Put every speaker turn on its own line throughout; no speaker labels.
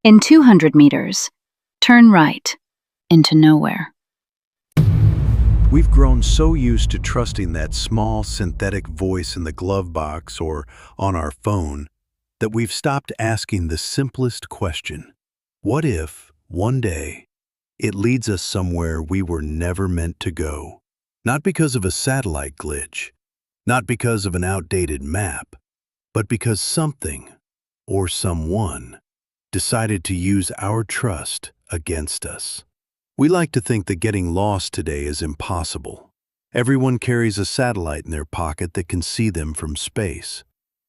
In 200 meters, turn right into nowhere.
We've grown so used to trusting that small synthetic voice in the glove box or on our phone that we've stopped asking the simplest question. What if, one day, it leads us somewhere we were never meant to go? Not because of a satellite glitch, not because of an outdated map, but because something, or someone, decided to use our trust against us. We like to think that getting lost today is impossible. Everyone carries a satellite in their pocket that can see them from space.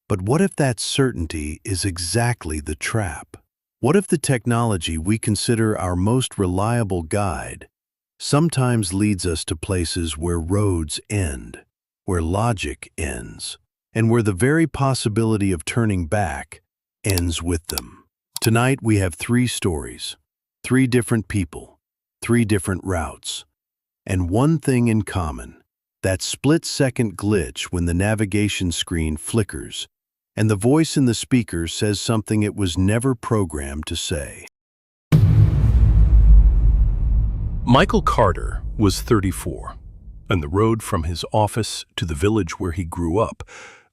But what if that certainty is exactly the trap? What if the technology we consider our most reliable guide sometimes leads us to places where roads end, where logic ends, and where the very possibility of turning back ends with them? Tonight we have three stories, three different people, three different routes, and one thing in common: that split-second glitch when the navigation screen flickers and the voice in the speaker says something it was never programmed to say.
Michael Carter was 34, and the road from his office to the village where he grew up,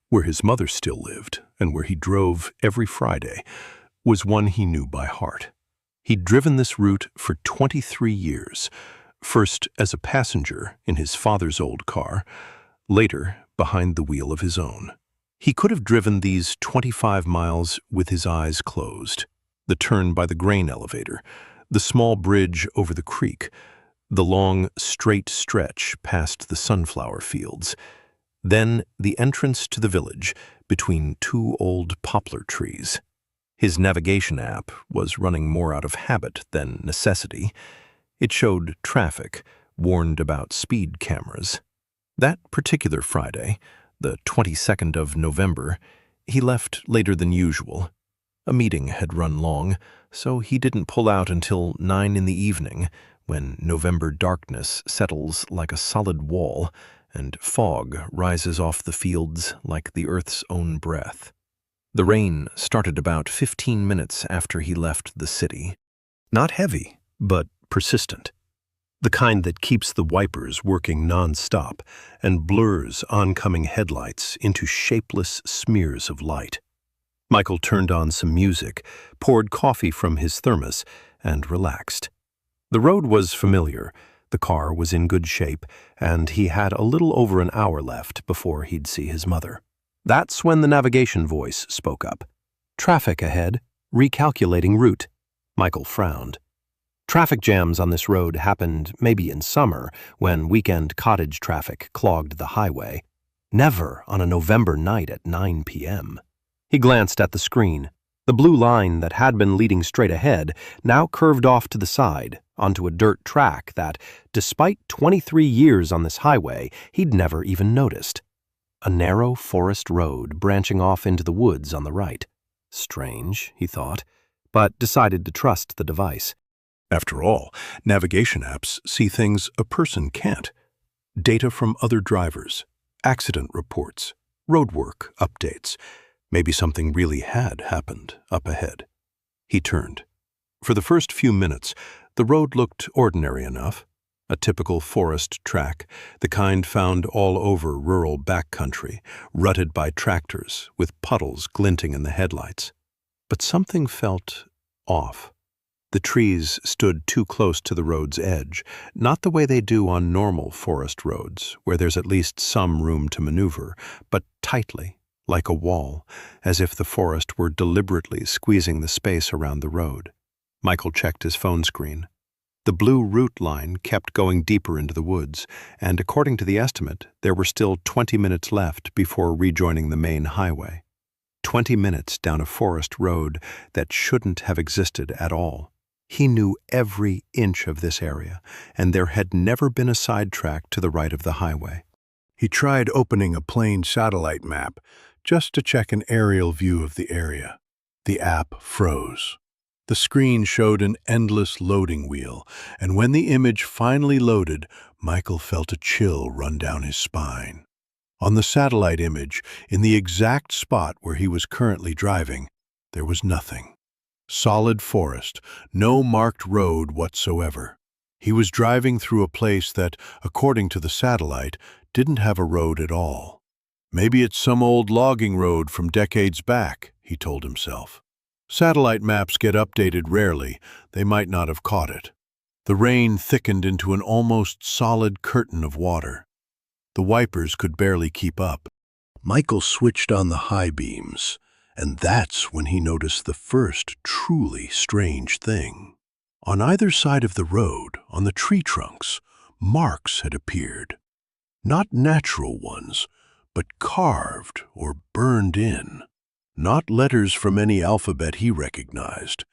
where his mother still lived, and where he drove every Friday, was one he knew by heart. He'd driven this route for 23 years, first as a passenger in his father's old car, later behind the wheel of his own. He could have driven these 25 miles with his eyes closed. The turn by the grain elevator, the small bridge over the creek, the long, straight stretch past the sunflower fields, then the entrance to the village between two old poplar trees. His navigation app was running more out of habit than necessity. It showed traffic, warned about speed cameras. That particular Friday, the 22nd of November, he left later than usual. A meeting had run long, so he didn't pull out until 9 in the evening, when November darkness settles like a solid wall and fog rises off the fields like the earth's own breath. The rain started about 15 minutes after he left the city. Not heavy, but persistent. The kind that keeps the wipers working non-stop and blurs oncoming headlights into shapeless smears of light. Michael turned on some music, poured coffee from his thermos, and relaxed. The road was familiar, the car was in good shape, and he had a little over an hour left before he'd see his mother. That's when the navigation voice spoke up. "Traffic ahead, recalculating route." Michael frowned. Traffic jams on this road happened maybe in summer, when weekend cottage traffic clogged the highway. Never on a November night at 9 p.m. He glanced at the screen. The blue line that had been leading straight ahead now curved off to the side, onto a dirt track that, despite 23 years on this highway, he'd never even noticed. A narrow forest road branching off into the woods on the right. Strange, he thought, but decided to trust the device.
After all, navigation apps see things a person can't. Data from other drivers, accident reports, roadwork updates. Maybe something really had happened up ahead. He turned. For the first few minutes, the road looked ordinary enough. A typical forest track, the kind found all over rural backcountry, rutted by tractors, with puddles glinting in the headlights. But something felt off. The trees stood too close to the road's edge, not the way they do on normal forest roads, where there's at least some room to maneuver, but tightly, like a wall, as if the forest were deliberately squeezing the space around the road. Michael checked his phone screen. The blue route line kept going deeper into the woods, and according to the estimate, there were still 20 minutes left before rejoining the main highway. 20 minutes down a forest road that shouldn't have existed at all. He knew every inch of this area, and there had never been a sidetrack to the right of the highway. He tried opening a plain satellite map just to check an aerial view of the area. The app froze. The screen showed an endless loading wheel, and when the image finally loaded, Michael felt a chill run down his spine. On the satellite image, in the exact spot where he was currently driving, there was nothing. Solid forest, no marked road whatsoever. He was driving through a place that, according to the satellite, didn't have a road at all. Maybe it's some old logging road from decades back, he told himself. Satellite maps get updated rarely. They might not have caught it. The rain thickened into an almost solid curtain of water. The wipers could barely keep up. Michael switched on the high beams, and that's when he noticed the first truly strange thing. On either side of the road, on the tree trunks, marks had appeared. Not natural ones, but carved or burned in. Not letters from any alphabet he recognized,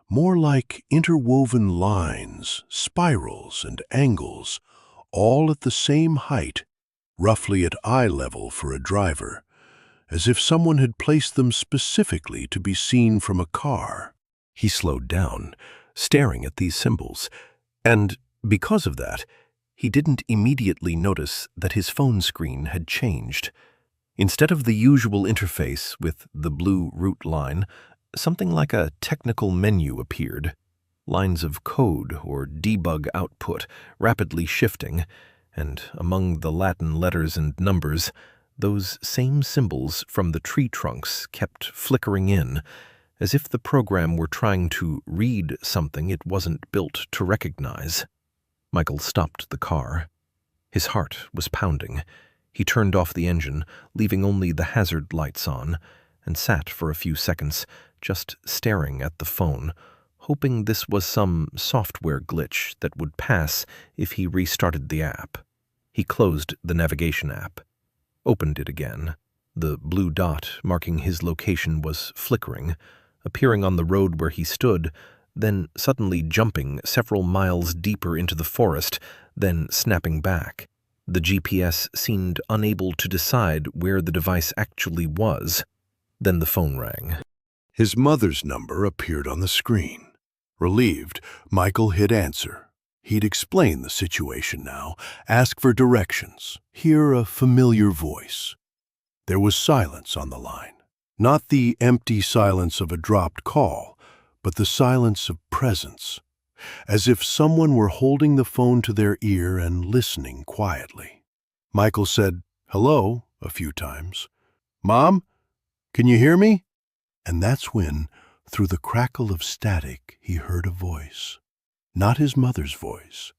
more like interwoven lines, spirals, and angles, all at the same height, roughly at eye level for a driver, as if someone had placed them specifically to be seen from a car. He slowed down, staring at these symbols, and because of that, he didn't immediately notice that his phone screen had changed. Instead of the usual interface with the blue root line, something like a technical menu appeared. Lines of code or debug output rapidly shifting, and among the Latin letters and numbers, those same symbols from the tree trunks kept flickering in, as if the program were trying to read something it wasn't built to recognize. Michael stopped the car. His heart was pounding. He turned off the engine, leaving only the hazard lights on, and sat for a few seconds, just staring at the phone, hoping this was some software glitch that would pass if he restarted the app. He closed the navigation app, opened it again. The blue dot marking his location was flickering, appearing on the road where he stood, then suddenly jumping several miles deeper into the forest, then snapping back. The GPS seemed unable to decide where the device actually was. Then the phone rang. His mother's number appeared on the screen. Relieved, Michael hit answer. He'd explain the situation now, ask for directions, hear a familiar voice. There was silence on the line. Not the empty silence of a dropped call, but the silence of presence, as if someone were holding the phone to their ear and listening quietly. Michael said, "Hello," a few times. "Mom, can you hear me?" And that's when, through the crackle of static, he heard a voice. Not his mother's voice.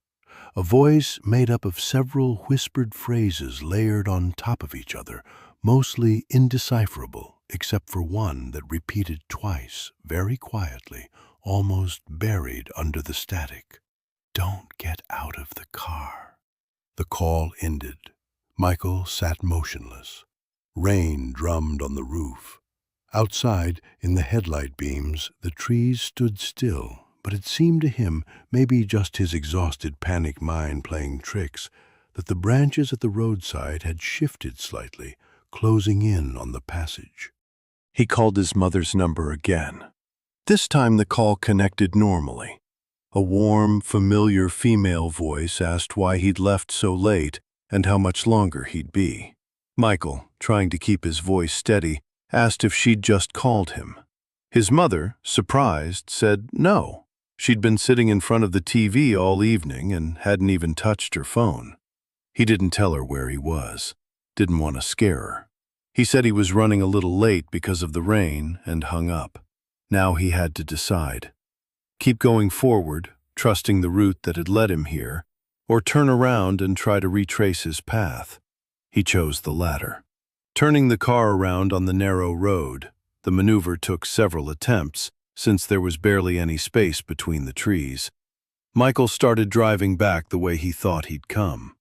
A voice made up of several whispered phrases layered on top of each other, mostly indecipherable, except for one that repeated twice, very quietly, almost buried under the static. "Don't get out of the car." The call ended. Michael sat motionless. Rain drummed on the roof. Outside, in the headlight beams, the trees stood still, but it seemed to him, maybe just his exhausted panic mind playing tricks, that the branches at the roadside had shifted slightly, closing in on the passage. He called his mother's number again. This time the call connected normally. A warm, familiar female voice asked why he'd left so late and how much longer he'd be. Michael, trying to keep his voice steady, asked if she'd just called him. His mother, surprised, said no. She'd been sitting in front of the TV all evening and hadn't even touched her phone. He didn't tell her where he was. Didn't want to scare her. He said he was running a little late because of the rain and hung up. Now he had to decide. Keep going forward, trusting the route that had led him here, or turn around and try to retrace his path. He chose the latter. Turning the car around on the narrow road, the maneuver took several attempts, since there was barely any space between the trees. Michael started driving back the way he thought he'd come.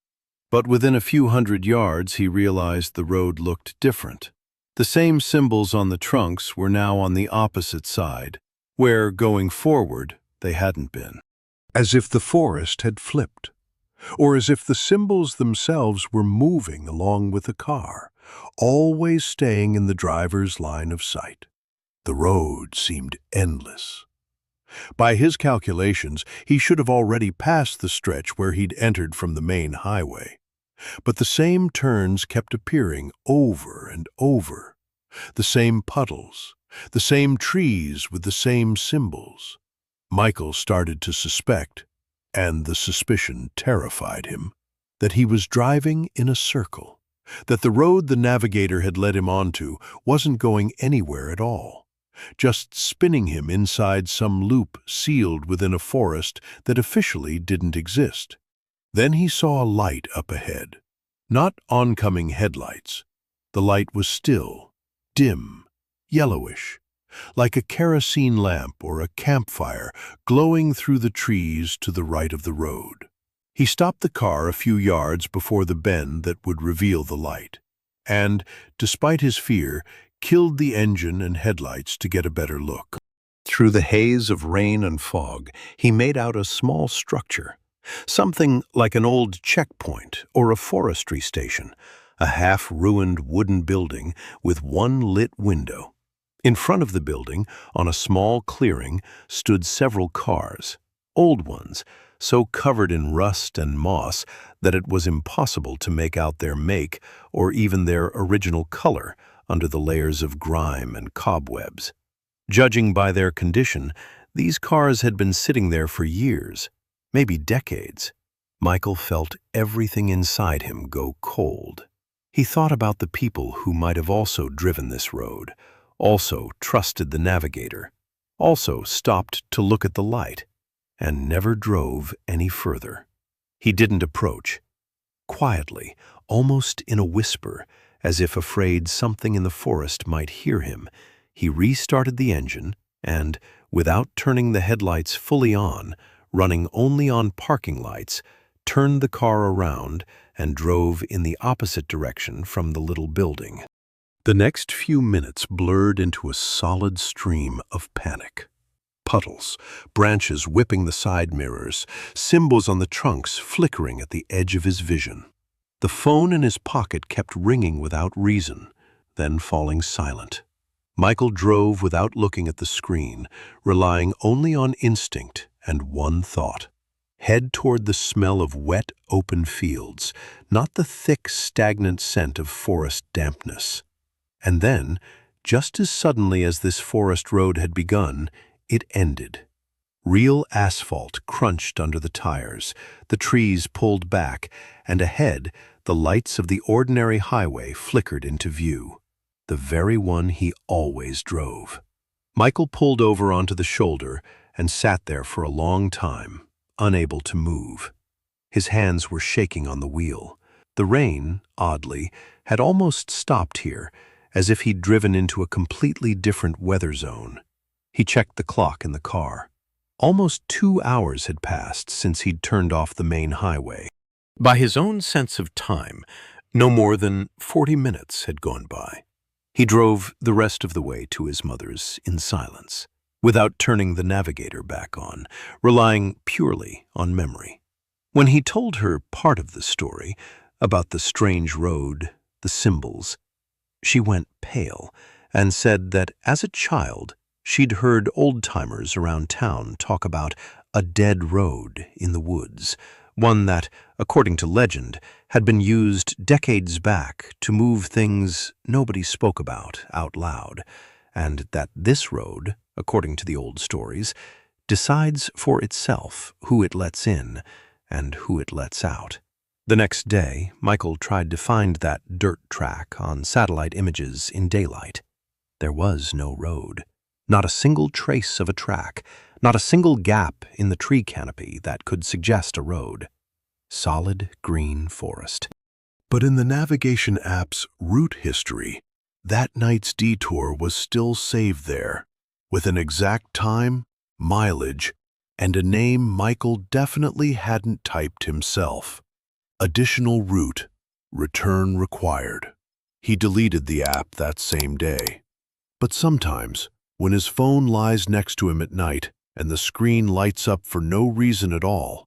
But within a few hundred yards, he realized the road looked different. The same symbols on the trunks were now on the opposite side, where, going forward, they hadn't been. As if the forest had flipped, or as if the symbols themselves were moving along with the car, always staying in the driver's line of sight. The road seemed endless. By his calculations, he should have already passed the stretch where he'd entered from the main highway. But the same turns kept appearing over and over. The same puddles, the same trees with the same symbols. Michael started to suspect, and the suspicion terrified him, that he was driving in a circle, that the road the navigator had led him onto wasn't going anywhere at all, just spinning him inside some loop sealed within a forest that officially didn't exist. Then he saw a light up ahead. Not oncoming headlights. The light was still, dim, yellowish, like a kerosene lamp or a campfire glowing through the trees to the right of the road. He stopped the car a few yards before the bend that would reveal the light, and, despite his fear, killed the engine and headlights to get a better look. Through the haze of rain and fog, he made out a small structure, something like an old checkpoint or a forestry station, a half-ruined wooden building with one lit window. In front of the building, on a small clearing, stood several cars, old ones, so covered in rust and moss that it was impossible to make out their make or even their original color under the layers of grime and cobwebs. Judging by their condition, these cars had been sitting there for years, maybe decades. Michael felt everything inside him go cold. He thought about the people who might have also driven this road, also trusted the navigator, also stopped to look at the light, and never drove any further. He didn't approach. Quietly, almost in a whisper, as if afraid something in the forest might hear him, he restarted the engine and, without turning the headlights fully on, running only on parking lights, turned the car around and drove in the opposite direction from the little building. The next few minutes blurred into a solid stream of panic. Puddles, branches whipping the side mirrors, symbols on the trunks flickering at the edge of his vision. The phone in his pocket kept ringing without reason, then falling silent. Michael drove without looking at the screen, relying only on instinct and one thought. Head toward the smell of wet, open fields, not the thick, stagnant scent of forest dampness. And then, just as suddenly as this forest road had begun, it ended. Real asphalt crunched under the tires, the trees pulled back, and ahead, the lights of the ordinary highway flickered into view, the very one he always drove. Michael pulled over onto the shoulder and sat there for a long time, unable to move. His hands were shaking on the wheel. The rain, oddly, had almost stopped here, as if he'd driven into a completely different weather zone. He checked the clock in the car. Almost 2 hours had passed since he'd turned off the main highway. By his own sense of time, no more than 40 minutes had gone by. He drove the rest of the way to his mother's in silence, without turning the navigator back on, relying purely on memory. When he told her part of the story, about the strange road, the symbols, she went pale and said that as a child, she'd heard old-timers around town talk about a dead road in the woods, one that, according to legend, had been used decades back to move things nobody spoke about out loud, and that this road, according to the old stories, decides for itself who it lets in and who it lets out. The next day, Michael tried to find that dirt track on satellite images in daylight. There was no road. Not a single trace of a track, not a single gap in the tree canopy that could suggest a road. Solid green forest. But in the navigation app's route history, that night's detour was still saved there, with an exact time, mileage, and a name Michael definitely hadn't typed himself. Additional route, return required. He deleted the app that same day. But sometimes, when his phone lies next to him at night and the screen lights up for no reason at all,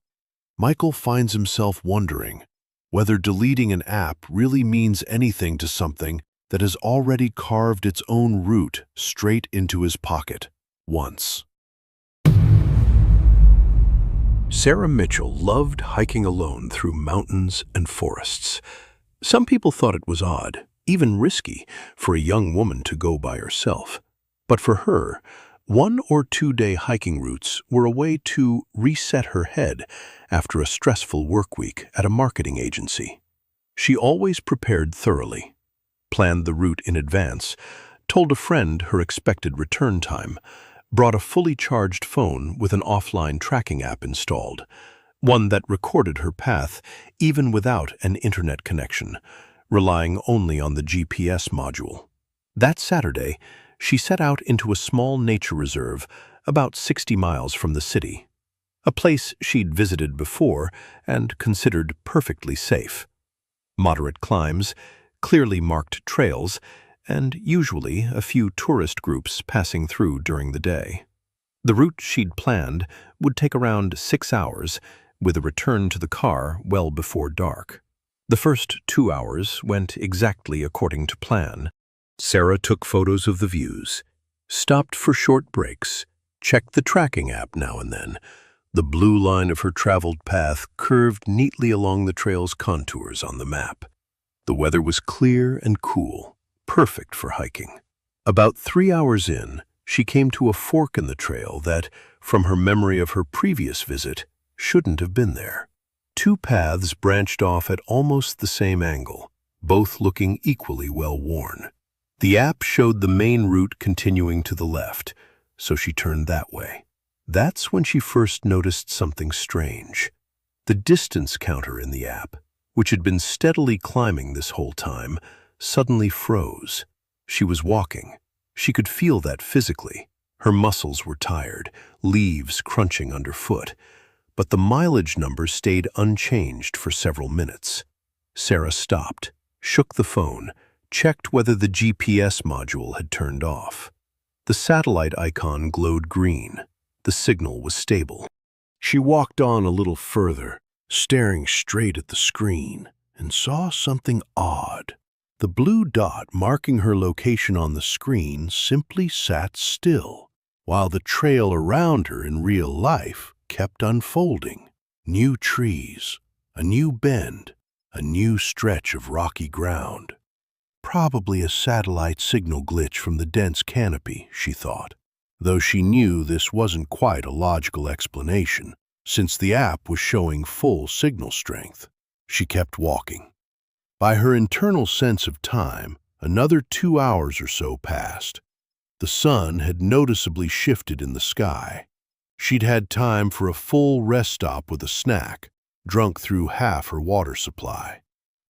Michael finds himself wondering whether deleting an app really means anything to something that has already carved its own route straight into his pocket once. Sarah Mitchell loved hiking alone through mountains and forests. Some people thought it was odd, even risky for a young woman to go by herself. But for her, 1 or 2 day hiking routes were a way to reset her head after a stressful work week at a marketing agency. She always prepared thoroughly, planned the route in advance, told a friend her expected return time, brought a fully charged phone with an offline tracking app installed, one that recorded her path even without an internet connection, relying only on the GPS module. That Saturday, she set out into a small nature reserve about 60 miles from the city, a place she'd visited before and considered perfectly safe. Moderate climbs, clearly marked trails, and usually a few tourist groups passing through during the day. The route she'd planned would take around 6 hours, with a return to the car well before dark. The first 2 hours went exactly according to plan. Sarah took photos of the views, stopped for short breaks, checked the tracking app now and then. The blue line of her traveled path curved neatly along the trail's contours on the map. The weather was clear and cool, perfect for hiking. About 3 hours in, she came to a fork in the trail that, from her memory of her previous visit, shouldn't have been there. 2 paths branched off at almost the same angle, both looking equally well worn. The app showed the main route continuing to the left, so she turned that way. That's when she first noticed something strange. The distance counter in the app, which had been steadily climbing this whole time, suddenly froze. She was walking. She could feel that physically. Her muscles were tired, leaves crunching underfoot. But the mileage number stayed unchanged for several minutes. Sarah stopped, shook the phone, checked whether the GPS module had turned off. The satellite icon glowed green. The signal was stable. She walked on a little further, staring straight at the screen, and saw something odd. The blue dot marking her location on the screen simply sat still, while the trail around her in real life kept unfolding. New trees, a new bend, a new stretch of rocky ground. Probably a satellite signal glitch from the dense canopy, she thought, though she knew this wasn't quite a logical explanation, since the app was showing full signal strength. She kept walking. By her internal sense of time, another 2 hours or so passed. The sun had noticeably shifted in the sky. She'd had time for a full rest stop with a snack, drunk through half her water supply.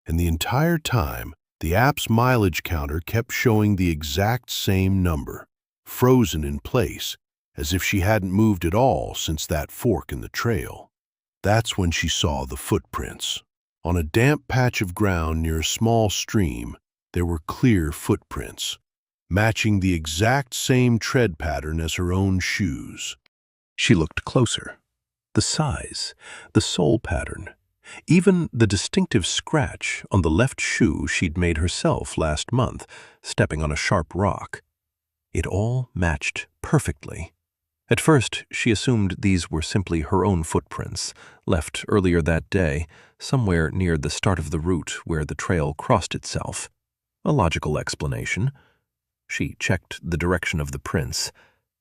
And the entire time, the app's mileage counter kept showing the exact same number, frozen in place, as if she hadn't moved at all since that fork in the trail. That's when she saw the footprints. On a damp patch of ground near a small stream, there were clear footprints, matching the exact same tread pattern as her own shoes. She looked closer. The size, the sole pattern, even the distinctive scratch on the left shoe she'd made herself last month, stepping on a sharp rock. It all matched perfectly. At first, she assumed these were simply her own footprints, left earlier that day, somewhere near the start of the route where the trail crossed itself. A logical explanation. She checked the direction of the prints,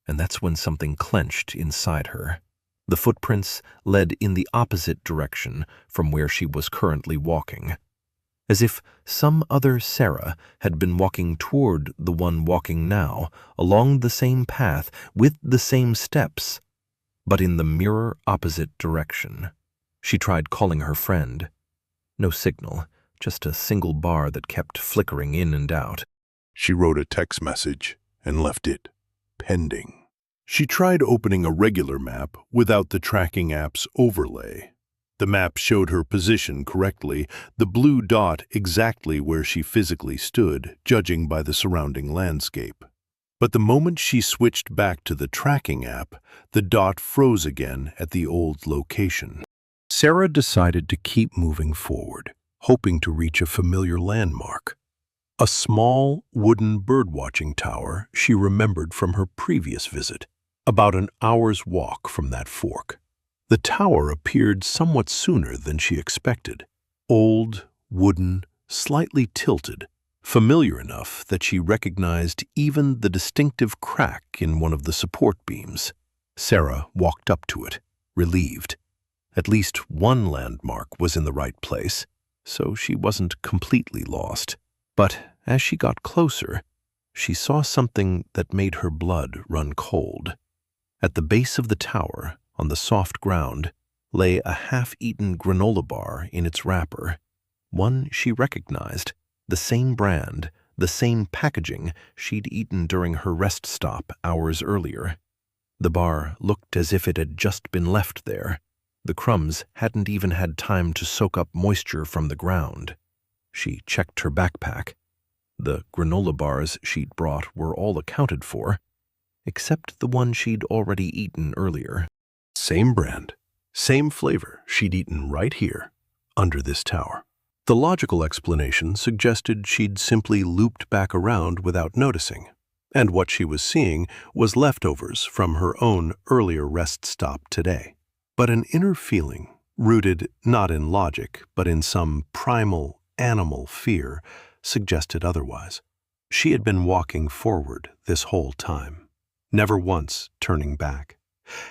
and that's when something clenched inside her. The footprints led in the opposite direction from where she was currently walking, as if some other Sarah had been walking toward the one walking now, along the same path, with the same steps, but in the mirror opposite direction. She tried calling her friend. No signal, just a single bar that kept flickering in and out.
She wrote a text message and left it pending.
She tried opening a regular map without the tracking app's overlay. The map showed her position correctly, the blue dot exactly where she physically stood, judging by the surrounding landscape. But the moment she switched back to the tracking app, the dot froze again at the old location. Sarah decided to keep moving forward, hoping to reach a familiar landmark. A small wooden birdwatching tower she remembered from her previous visit, about an hour's walk from that fork. The tower appeared somewhat sooner than she expected. Old, wooden, slightly tilted,
familiar enough that she recognized even the distinctive crack in one of the support beams. Sarah walked up to it, relieved. At least one landmark was in the right place, so she wasn't completely lost. But as she got closer, she saw something that made her blood run cold. At the base of the tower, on the soft ground, lay a half-eaten granola bar in its wrapper. One she recognized, the same brand, the same packaging she'd eaten during her rest stop hours earlier. The bar looked as if it had just been left there. The crumbs hadn't even had time to soak up moisture from the ground. She checked her backpack. The granola bars she'd brought were all accounted for, except the one she'd already eaten earlier. Same brand, same flavor she'd eaten right here, under this tower. The logical explanation suggested she'd simply looped back around without noticing, and what she was seeing was leftovers from her own earlier rest stop today. But an inner feeling, rooted not in logic but in some primal, animal fear, suggested otherwise. She had been walking forward this whole time, never once turning back.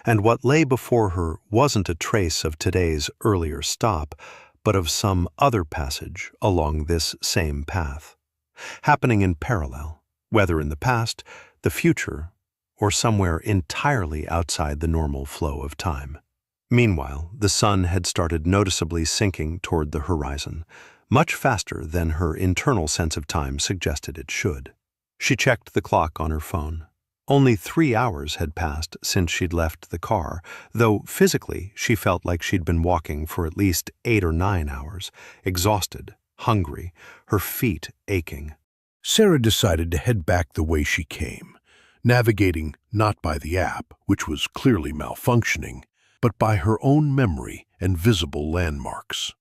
And what lay before her wasn't a trace of today's earlier stop, but of some other passage along this same path, happening in parallel, whether in the past, the future, or somewhere entirely outside the normal flow of time. Meanwhile, the sun had started noticeably sinking toward the horizon, much faster than her internal sense of time suggested it should. She checked the clock on her phone. Only 3 hours had passed since she'd left the car, though physically she felt like she'd been walking for at least 8 or 9 hours, exhausted, hungry, her feet aching.
Sarah decided to head back the way she came, navigating not by the app, which was clearly malfunctioning, but by her own memory and visible landmarks.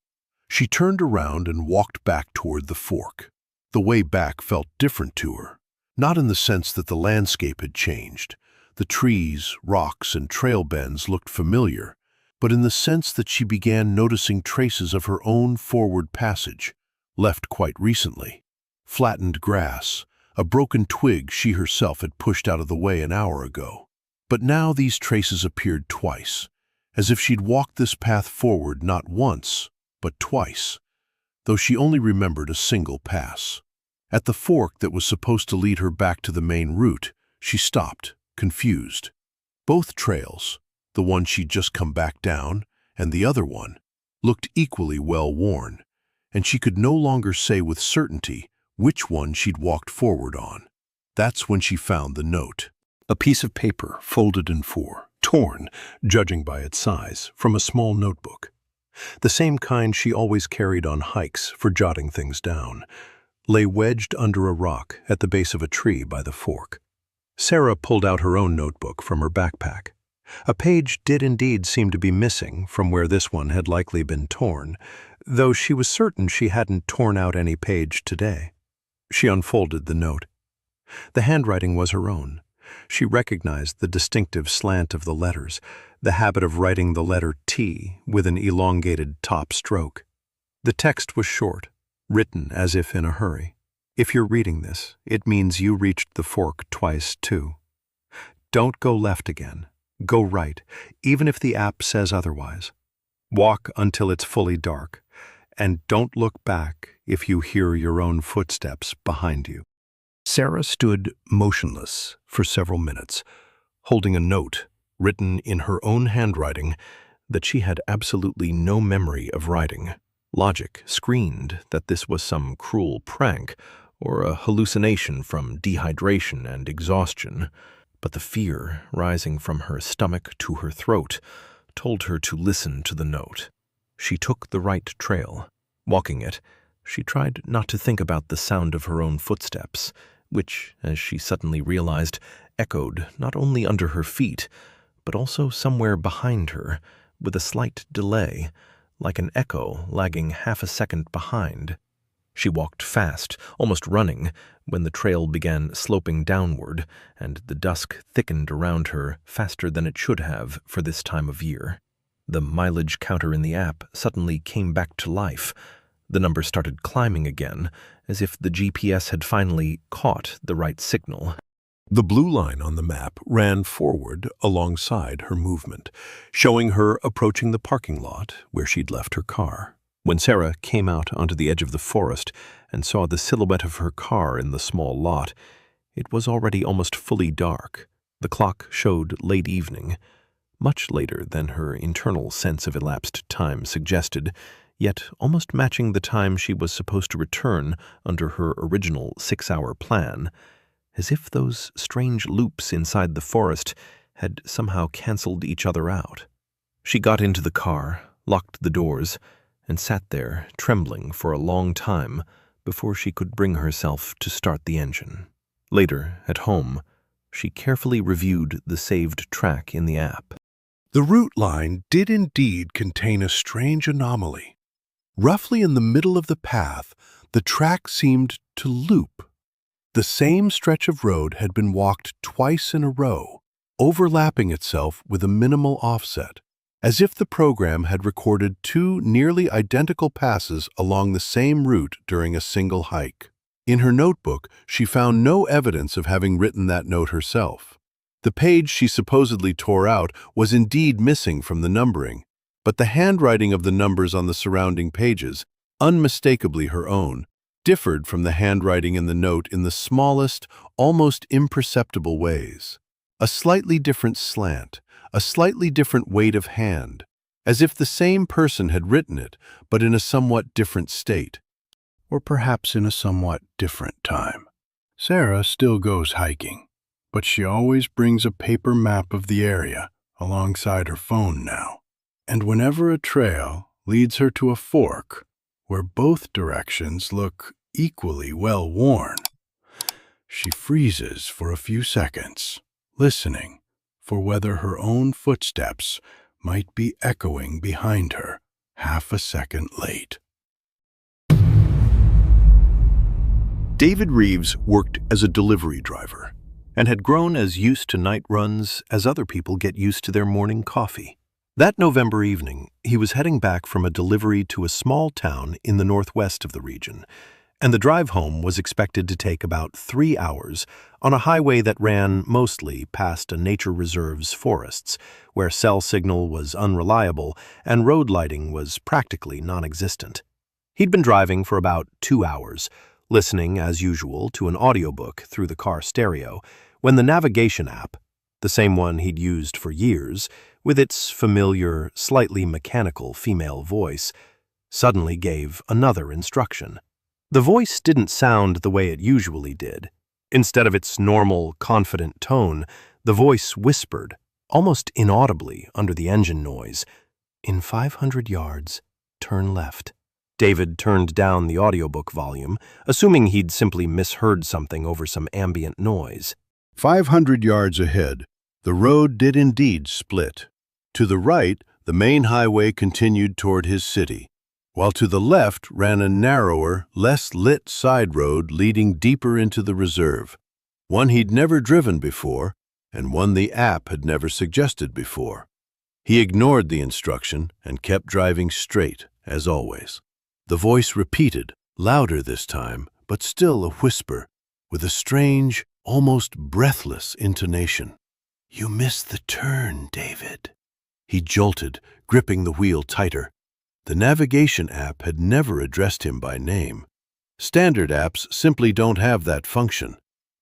She turned around and walked back toward the fork. The way back felt different to her. Not in the sense that the landscape had changed. The trees, rocks, and trail bends looked familiar, but in the sense that she began noticing traces of her own forward passage, left quite recently. Flattened grass, a broken twig she herself had pushed out of the way an hour ago. But now these traces appeared twice, as if she'd walked this path forward not once, but twice, though she only remembered a single pass. At the fork that was supposed to lead her back to the main route, she stopped, confused. Both trails, the one she'd just come back down and the other one, looked equally well worn, and she could no longer say with certainty which one she'd walked forward on. That's when she found the note.
A piece of paper folded in 4, torn, judging by its size, from a small notebook. The same kind she always carried on hikes for jotting things down, lay wedged under a rock at the base of a tree by the fork. Sarah pulled out her own notebook from her backpack. A page did indeed seem to be missing from where this one had likely been torn, though she was certain she hadn't torn out any page today. She unfolded the note. The handwriting was her own. She recognized the distinctive slant of the letters, the habit of writing the letter T with an elongated top stroke. The text was short, written as if in a hurry. If you're reading this, it means you reached the fork twice too. Don't go left again. Go right, even if the app says otherwise. Walk until it's fully dark, and don't look back if you hear your own footsteps behind you. Sarah stood motionless for several minutes, holding a note written in her own handwriting that she had absolutely no memory of writing. Logic screamed that this was some cruel prank or a hallucination from dehydration and exhaustion, but the fear rising from her stomach to her throat told her to listen to the note. She took the right trail. Walking it, she tried not to think about the sound of her own footsteps, which, as she suddenly realized, echoed not only under her feet, but also somewhere behind her, with a slight delay, like an echo lagging half a second behind. She walked fast, almost running, when the trail began sloping downward, and the dusk thickened around her faster than it should have for this time of year. The mileage counter in the app suddenly came back to life, The number started climbing again, as if the GPS had finally caught the right signal. The blue line on the map ran forward alongside her movement, showing her approaching the parking lot where she'd left her car. When Sarah came out onto the edge of the forest and saw the silhouette of her car in the small lot, it was already almost fully dark. The clock showed late evening, much later than her internal sense of elapsed time suggested, yet almost matching the time she was supposed to return under her original 6-hour plan, as if those strange loops inside the forest had somehow canceled each other out. She got into the car, locked the doors, and sat there, trembling for a long time before she could bring herself to start the engine. Later, at home, she carefully reviewed the saved track in the app.
The route line did indeed contain a strange anomaly. Roughly in the middle of the path, the track seemed to loop. The same stretch of road had been walked twice in a row, overlapping itself with a minimal offset, as if the program had recorded two nearly identical passes along the same route during a single hike. In her notebook, she found no evidence of having written that note herself. The page she supposedly tore out was indeed missing from the numbering, but the handwriting of the numbers on the surrounding pages, unmistakably her own, differed from the handwriting in the note in the smallest, almost imperceptible ways. A slightly different slant, a slightly different weight of hand, as if the same person had written it, but in a somewhat different state, or perhaps in a somewhat different time. Sarah still goes hiking, but she always brings a paper map of the area alongside her phone now. And whenever a trail leads her to a fork where both directions look equally well worn, she freezes for a few seconds, listening for whether her own footsteps might be echoing behind her half a second late.
David Reeves worked as a delivery driver and had grown as used to night runs as other people get used to their morning coffee. That November evening, he was heading back from a delivery to a small town in the northwest of the region, and the drive home was expected to take about 3 hours on a highway that ran mostly past a nature reserve's forests, where cell signal was unreliable and road lighting was practically non-existent. He'd been driving for about 2 hours, listening as usual to an audiobook through the car stereo, when the navigation app, the same one he'd used for years, with its familiar, slightly mechanical female voice, suddenly gave another instruction. The voice didn't sound the way it usually did. Instead of its normal, confident tone, the voice whispered, almost inaudibly under the engine noise, "In 500 yards, turn left." David turned down the audiobook volume, assuming he'd simply misheard something over some ambient noise.
500 yards ahead, the road did indeed split. To the right, the main highway continued toward his city, while to the left ran a narrower, less lit side road leading deeper into the reserve, one he'd never driven before, and one the app had never suggested before. He ignored the instruction and kept driving straight, as always. The voice repeated, louder this time, but still a whisper, with a strange, almost breathless intonation. "You missed the turn, David." He jolted, gripping the wheel tighter. The navigation app had never addressed him by name. Standard apps simply don't have that function.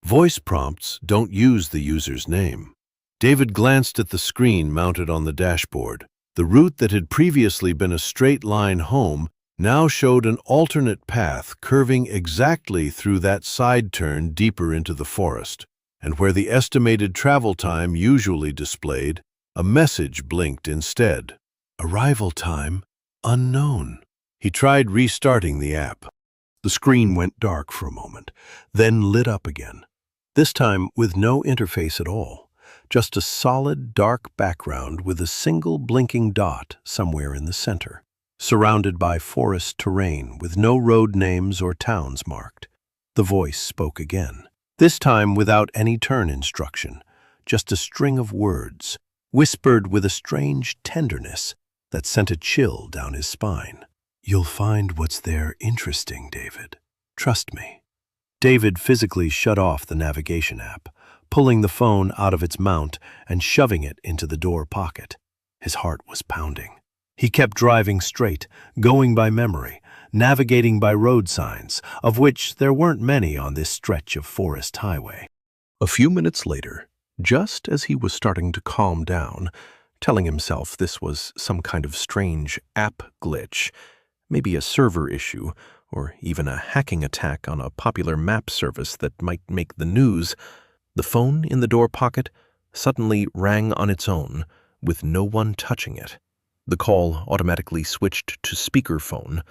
Voice prompts don't use the user's name. David glanced at the screen mounted on the dashboard. The route that had previously been a straight line home now showed an alternate path curving exactly through that side turn deeper into the forest, and where the estimated travel time usually displayed, a message blinked instead. Arrival time unknown. He tried restarting the app. The screen went dark for a moment, then lit up again, this time with no interface at all, just a solid dark background with a single blinking dot somewhere in the center, surrounded by forest terrain with no road names or towns marked. The voice spoke again, this time without any turn instruction, just a string of words, whispered with a strange tenderness that sent a chill down his spine.
You'll find what's there interesting, David. Trust me. David physically shut off the navigation app, pulling the phone out of its mount and shoving it into the door pocket. His heart was pounding. He kept driving straight, going by memory, navigating by road signs, of which there weren't many on this stretch of forest highway.
A few minutes later, just as he was starting to calm down, telling himself this was some kind of strange app glitch, maybe a server issue, or even a hacking attack on a popular map service that might make the news, the phone in the door pocket suddenly rang on its own, with no one touching it. The call automatically switched to speakerphone,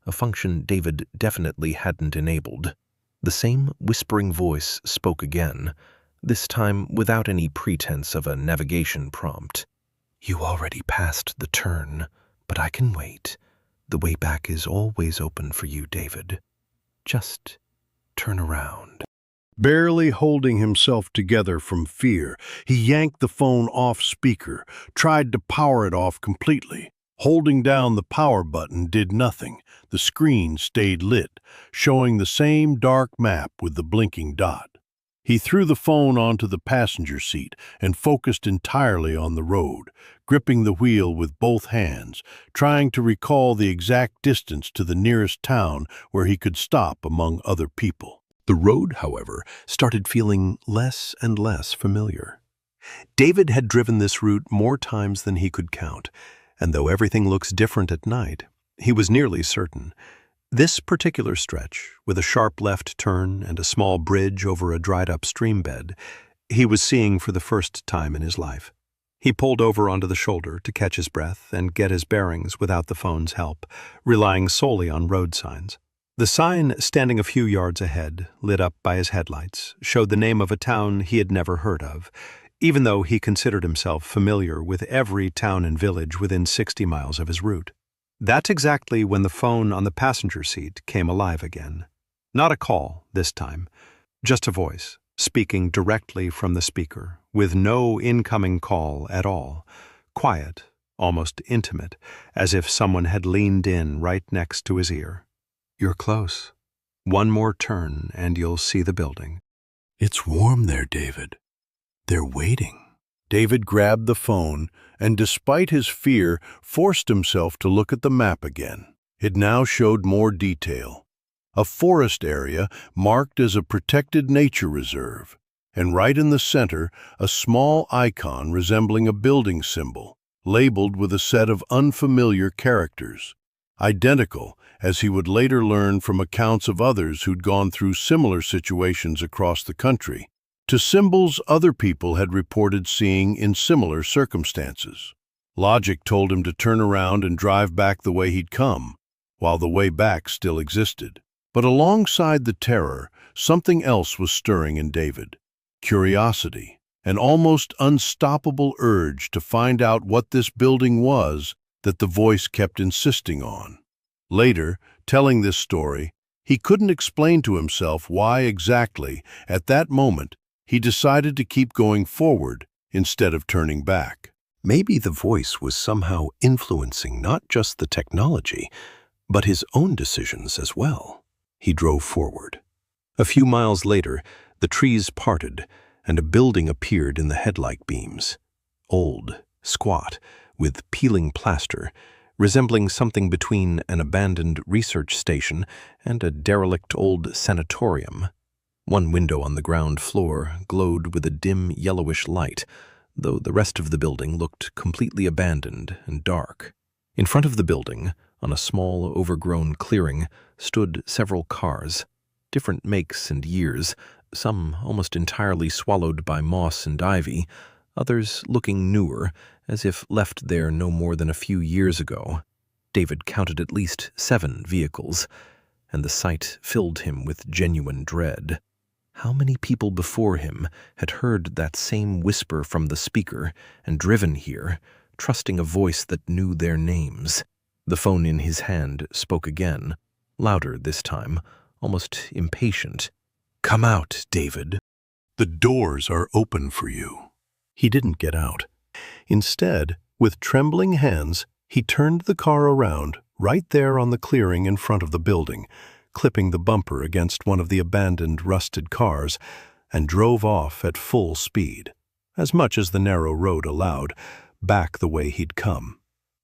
a function David definitely hadn't enabled. The same whispering voice spoke again, this time without any pretense of a navigation prompt. "You already passed the turn, but I can wait. The way back is always open for you, David. Just turn around."
Barely holding himself together from fear, he yanked the phone off speaker, tried to power it off completely. Holding down the power button did nothing. The screen stayed lit, showing the same dark map with the blinking dot. He threw the phone onto the passenger seat and focused entirely on the road, gripping the wheel with both hands, trying to recall the exact distance to the nearest town where he could stop among other people.
The road, however, started feeling less and less familiar. David had driven this route more times than he could count, and though everything looks different at night, he was nearly certain. This particular stretch, with a sharp left turn and a small bridge over a dried-up stream bed, he was seeing for the first time in his life. He pulled over onto the shoulder to catch his breath and get his bearings without the phone's help, relying solely on road signs. The sign standing a few yards ahead, lit up by his headlights, showed the name of a town he had never heard of, even though he considered himself familiar with every town and village within 60 miles of his route. That's exactly when the phone on the passenger seat came alive again. Not a call, this time, just a voice, speaking directly from the speaker, with no incoming call at all, quiet, almost intimate, as if someone had leaned in right next to his ear. "You're close. One more turn and you'll see the building."
"It's warm there, David. They're waiting." David grabbed the phone and, despite his fear, forced himself to look at the map again. It now showed more detail. A forest area marked as a protected nature reserve, and right in the center, a small icon resembling a building symbol, labeled with a set of unfamiliar characters. Identical, as he would later learn from accounts of others who'd gone through similar situations across the country, to symbols other people had reported seeing in similar circumstances. Logic told him to turn around and drive back the way he'd come, while the way back still existed. But alongside the terror, something else was stirring in David. Curiosity, an almost unstoppable urge to find out what this building was that the voice kept insisting on. Later, telling this story, he couldn't explain to himself why exactly, at that moment, he decided to keep going forward instead of turning back.
Maybe the voice was somehow influencing not just the technology, but his own decisions as well. He drove forward. A few miles later, the trees parted, and a building appeared in the headlight beams. Old, squat, with peeling plaster, resembling something between an abandoned research station and a derelict old sanatorium. One window on the ground floor glowed with a dim yellowish light, though the rest of the building looked completely abandoned and dark. In front of the building, on a small, overgrown clearing, stood several cars, different makes and years, some almost entirely swallowed by moss and ivy, others looking newer, as if left there no more than a few years ago. David counted at least 7 vehicles, and the sight filled him with genuine dread. How many people before him had heard that same whisper from the speaker and driven here, trusting a voice that knew their names? The phone in his hand spoke again, louder this time, almost impatient. "Come out, David. The doors are open for you." He didn't get out. Instead, with trembling hands, he turned the car around, right there on the clearing in front of the building, clipping the bumper against one of the abandoned rusted cars, and drove off at full speed, as much as the narrow road allowed, back the way he'd come.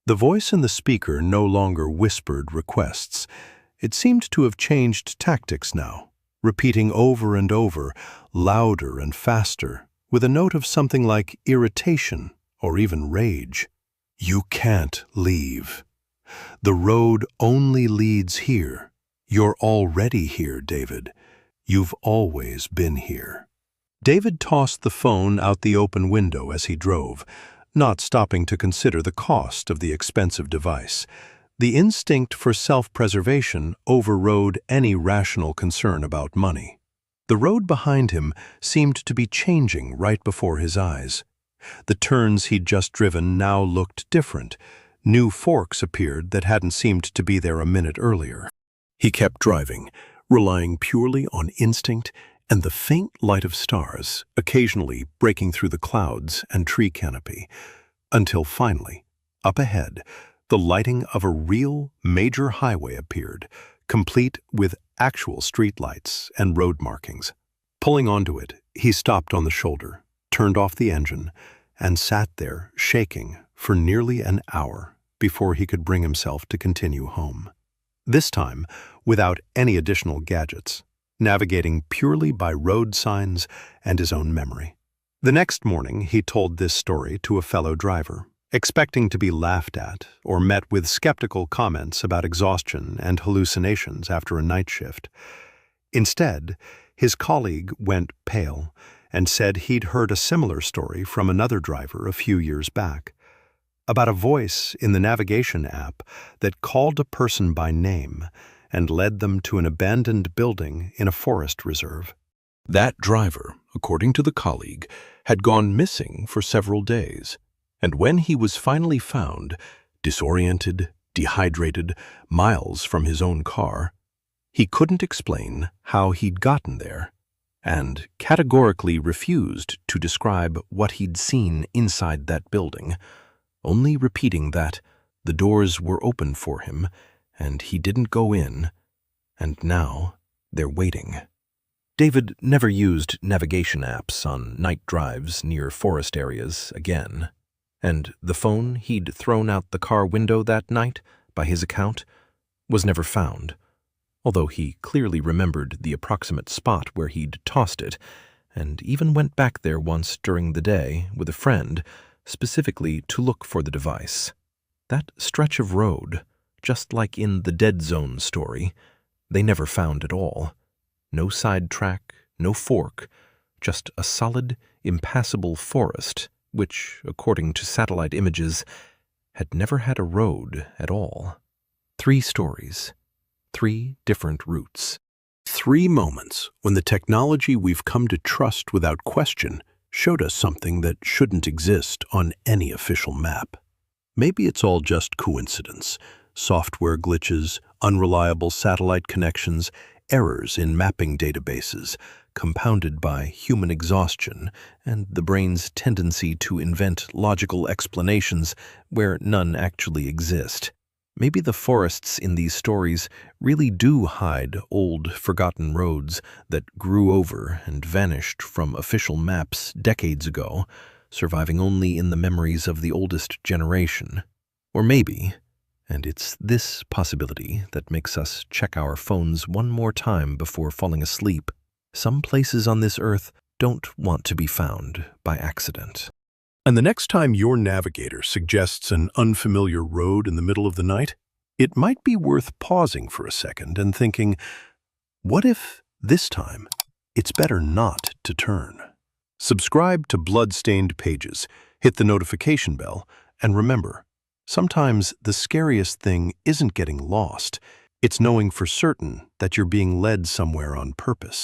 The voice in the speaker no longer whispered requests. It seemed to have changed tactics now, repeating over and over, louder and faster, with a note of something like irritation or even rage. "You can't leave. The road only leads here. You're already here, David. You've always been here." David tossed the phone out the open window as he drove, not stopping to consider the cost of the expensive device. The instinct for self-preservation overrode any rational concern about money. The road behind him seemed to be changing right before his eyes. The turns he'd just driven now looked different. New forks appeared that hadn't seemed to be there a minute earlier. He kept driving, relying purely on instinct and the faint light of stars, occasionally breaking through the clouds and tree canopy, until finally, up ahead, the lighting of a real major highway appeared, complete with actual streetlights and road markings. Pulling onto it, he stopped on the shoulder, turned off the engine, and sat there, shaking, for nearly an hour before he could bring himself to continue home. This time, without any additional gadgets, navigating purely by road signs and his own memory. The next morning, he told this story to a fellow driver, expecting to be laughed at or met with skeptical comments about exhaustion and hallucinations after a night shift. Instead, his colleague went pale and said he'd heard a similar story from another driver a few years back, about a voice in the navigation app that called a person by name and led them to an abandoned building in a forest reserve. That driver, according to the colleague, had gone missing for several days, and when he was finally found, disoriented, dehydrated, miles from his own car, he couldn't explain how he'd gotten there, and categorically refused to describe what he'd seen inside that building, only repeating that the doors were open for him, and he didn't go in, and now they're waiting. David never used navigation apps on night drives near forest areas again, and the phone he'd thrown out the car window that night, by his account, was never found, although he clearly remembered the approximate spot where he'd tossed it, and even went back there once during the day with a friend, specifically to look for the device. That stretch of road, just like in the Dead Zone story, they never found at all. No side track, no fork, just a solid, impassable forest, which, according to satellite images, had never had a road at all. 3 stories, 3 different routes. 3 moments when the technology we've come to trust without question showed us something that shouldn't exist on any official map. Maybe it's all just coincidence. Software glitches, unreliable satellite connections, errors in mapping databases, compounded by human exhaustion and the brain's tendency to invent logical explanations where none actually exist. Maybe the forests in these stories really do hide old, forgotten roads that grew over and vanished from official maps decades ago, surviving only in the memories of the oldest generation. Or maybe, and it's this possibility that makes us check our phones one more time before falling asleep, some places on this earth don't want to be found by accident. And the next time your navigator suggests an unfamiliar road in the middle of the night, it might be worth pausing for a second and thinking, what if this time it's better not to turn? Subscribe to Bloodstained Pages, hit the notification bell, and remember, sometimes the scariest thing isn't getting lost, it's knowing for certain that you're being led somewhere on purpose.